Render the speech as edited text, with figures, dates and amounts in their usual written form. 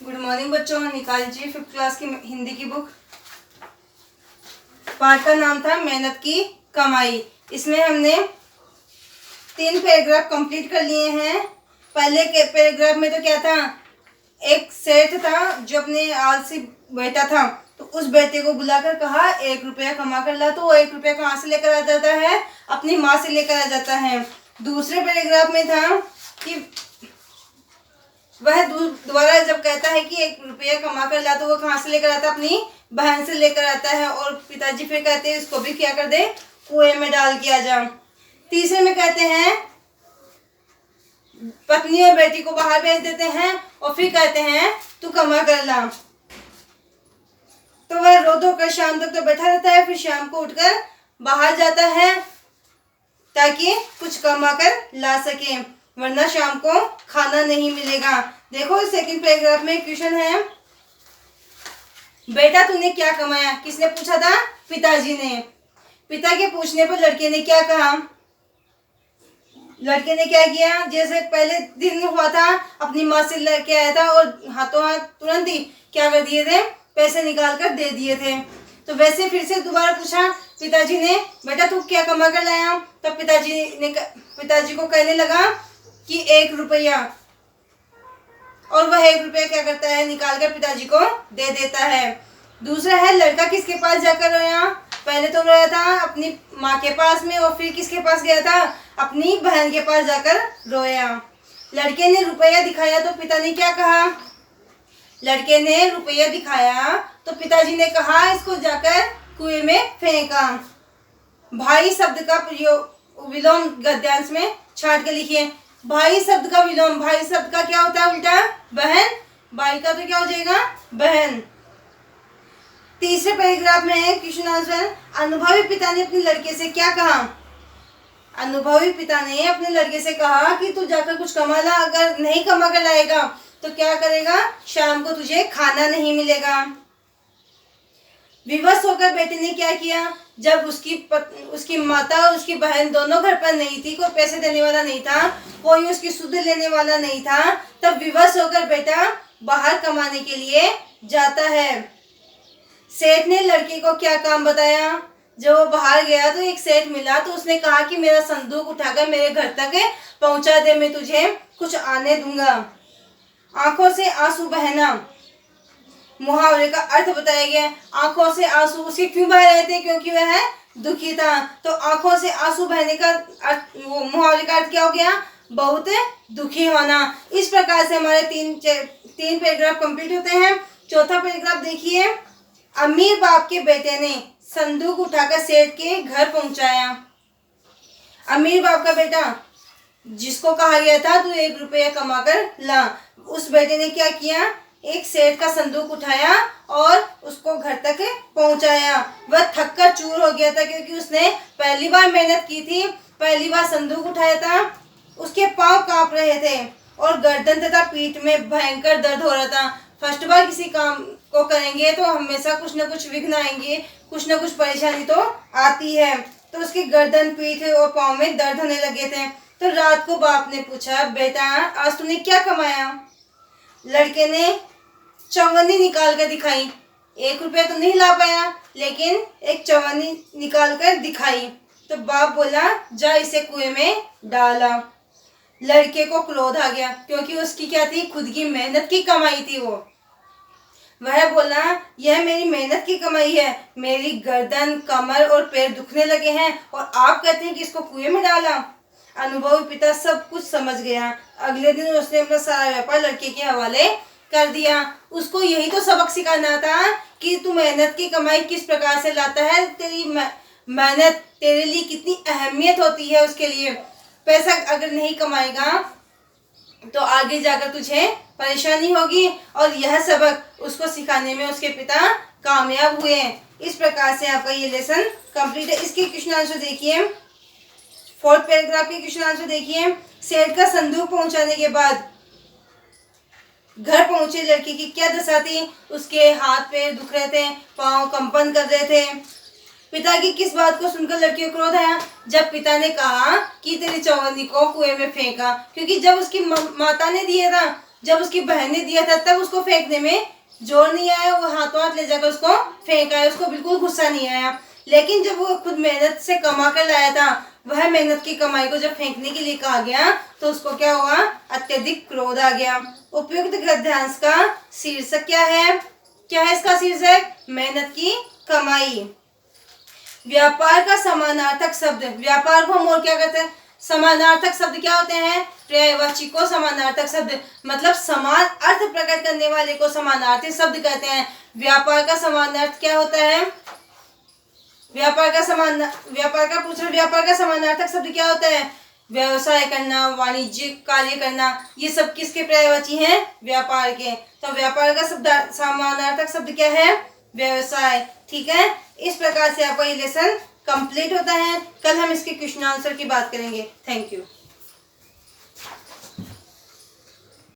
Good morning बच्चों। निकालिए 5th class की हिंदी की बुक। पाठ का नाम था मेहनत की कमाई। इसमें हमने 3 पैराग्राफ कंप्लीट कर लिए हैं। पहले के पैराग्राफ में तो क्या था, एक सेठ था जो अपने आलसी बेटा था, तो उस बेटे को बुलाकर कहा 1 रुपया कमा कर ला। तो वो 1 रुपया कहाँ से लेकर आ जाता है? अपनी माँ से लेकर आ जाता है। दूसरे पैराग्राफ में था कि वह दोबारा जब कहता है कि 1 रुपया कमा कर ला, तो वो कहाँ से लेकर आता है? अपनी बहन से लेकर आता है। और पिताजी फिर कहते हैं इसको भी क्या कर दे, कुएं में डाल के आ जा। तीसरे में कहते हैं पत्नी और बेटी को बाहर भेज देते हैं और फिर कहते हैं तू कमा कर ला। तो वह रो धो कर शाम तक तो बैठा रहता है, फिर शाम को उठकर बाहर जाता है ताकि कुछ कमा कर ला सके, वरना शाम को खाना नहीं मिलेगा। देखो सेकंड पैराग्राफ में क्वेश्चन है, बेटा तूने क्या कमाया? किसने पूछा था? पिताजी ने। पिता के पूछने पर लड़के ने क्या कहा? लड़के ने क्या किया? जैसे पहले दिन हुआ था, अपनी माँ से लेके आया था और हाथों हाथ तुरंत ही क्या कर दिए थे, पैसे निकाल कर दे दिए थे। तो वैसे फिर से दोबारा पूछा पिताजी ने, बेटा तू क्या कमा कर लाया? तब पिताजी को कहने लगा कि 1 रुपया। और वह 1 रुपया क्या करता है, निकाल कर पिताजी को दे देता है। दूसरा है लड़का किसके पास जाकर रोया? पहले तो रोया था अपनी माँ के पास में, और फिर किसके पास गया था? अपनी बहन के पास जाकर रोया। लड़के ने रुपया दिखाया तो पिता ने क्या कहा? लड़के ने रुपया दिखाया तो पिताजी ने कहा इसको जाकर कुएं में फेंका। भाई शब्द का प्रयोग विलोम गद्यांश में छांट के लिखिए। भाई शब्द का विलोम, भाई शब्द का क्या होता है उल्टा? बहन। भाई का तो क्या हो जाएगा? बहन। तीसरे पैराग्राफ में है क्वेश्चन आंसर, अनुभवी पिता ने अपने लड़के से क्या कहा? अनुभवी पिता ने अपने लड़के से कहा कि तू जाकर कुछ कमा ला, अगर नहीं कमा कर लाएगा तो क्या करेगा? शाम को तुझे खाना नहीं मिलेगा। विवश होकर बेटे ने क्या किया? जब उसकी माता और उसकी बहन दोनों घर पर नहीं थी, कोई पैसे देने वाला नहीं था, कोई उसकी सुध लेने वाला नहीं था, तब विवश होकर बेटा बाहर कमाने के लिए जाता है। सेठ ने लड़के को क्या काम बताया? जब वो बाहर गया तो एक सेठ मिला, तो उसने कहा कि मेरा संदूक उठाकर मेरे घर तक पहुंचा दे, मैं तुझे कुछ आने दूंगा। आंखों से आंसू बहना, मुहावरे का अर्थ बताया गया। आंखों से आंसू उसके क्यों बह रहे थे? क्योंकि वह दुखी था। तो आंखों से आंसू बहने का मुहावरे का अर्थ क्या हो गया? बहुत दुखी होना। इस प्रकार से हमारे तीन पैराग्राफ कंप्लीट होते हैं। चौथा पैराग्राफ देखिए, अमीर बाप के बेटे ने संदूक उठाकर सेठ के घर पहुंचाया। अमीर बाप का बेटा जिसको कहा गया था तू 1 रुपया कमा कर ला, उस बेटे ने क्या किया? एक सेठ का संदूक उठाया और उसको घर तक पहुंचाया। वह थक कर चूर हो गया था, क्योंकि उसने पहली बार मेहनत की थी, पहली बार संदूक उठाया था। उसके पांव कांप रहे थे और गर्दन तथा पीठ में भयंकर दर्द हो रहा था। फर्स्ट बार किसी काम को करेंगे तो हमेशा कुछ न कुछ विघ्न आएंगे, कुछ न कुछ परेशानी तो आती है। तो उसकी गर्दन, पीठ और पाँव में दर्द होने लगे थे। तो रात को बाप ने पूछा, बेटा आज तूने क्या कमाया? लड़के ने चौवन्नी निकाल कर दिखाई। 1 रुपया तो नहीं ला पाया, लेकिन एक चौवन्नी निकाल कर दिखाई। तो बाप बोला जा इसे कुएं में डाला। लड़के को क्रोध आ गया, क्योंकि उसकी क्या थी? खुद की मेहनत की कमाई थी वो। वह बोला यह मेरी मेहनत की कमाई है, मेरी गर्दन, कमर और पैर दुखने लगे हैं और आप कहते हैं कि इसको कुएं में डाला। अनुभवी पिता सब कुछ समझ गया। अगले दिन उसने अपना सारा व्यापार लड़के के हवाले कर दिया। उसको यही तो सबक सिखाना था कि तू मेहनत की कमाई किस प्रकार से लाता है, तेरी मेहनत तेरे लिए कितनी अहमियत होती है। उसके लिए पैसा अगर नहीं कमाएगा तो आगे जाकर तुझे परेशानी होगी, और यह सबक उसको सिखाने में उसके पिता कामयाब हुए। इस प्रकार से आपका ये लेसन कंप्लीट है। इसके क्वेश्चन आंसर देखिए। 4th पैराग्राफ के क्वेश्चन आंसर देखिए। सेठ का संदूक पहुंचाने के बाद घर पहुंचे लड़के की क्या दशा थी? उसके हाथ पैर दुख रहे थे, पांव कंपन कर रहे थे। पिता की किस बात को सुनकर लड़की को क्रोध आया? जब पिता ने कहा कि तेरी चौवन्नी को कुएं में फेंका, क्योंकि जब उसकी माता ने दिया था, जब उसकी बहन ने दिया था तब उसको फेंकने में जोर नहीं आया, वो हाथों हाथ ले जाकर उसको फेंक आया, उसको बिल्कुल गुस्सा नहीं आया। लेकिन जब वो खुद मेहनत से कमा कर लाया था, वह मेहनत की कमाई को जब फेंकने के लिए कहा गया तो उसको क्या हुआ, अत्यधिक क्रोध आ गया। उपयुक्त गद्यांश का शीर्षक क्या है? क्या है इसका शीर्षक? मेहनत की कमाई। व्यापार का समानार्थक शब्द, व्यापार को हम और क्या कहते हैं? समानार्थक शब्द क्या होते हैं? पर्यायवाची को समानार्थक शब्द, मतलब समान अर्थ प्रकट करने वाले को समानार्थी शब्द कहते हैं। व्यापार का समानार्थ क्या होता है? व्यापार का समानार्थक शब्द क्या होता है? व्यवसाय करना, वाणिज्यिक कार्य करना, ये सब किसके पर्यायवाची हैं? व्यापार के। तो व्यापार का समानार्थक शब्द क्या है? व्यवसाय। ठीक है, इस प्रकार से आपका ये लेसन कंप्लीट होता है। कल हम इसके क्वेश्चन आंसर की बात करेंगे। Thank you.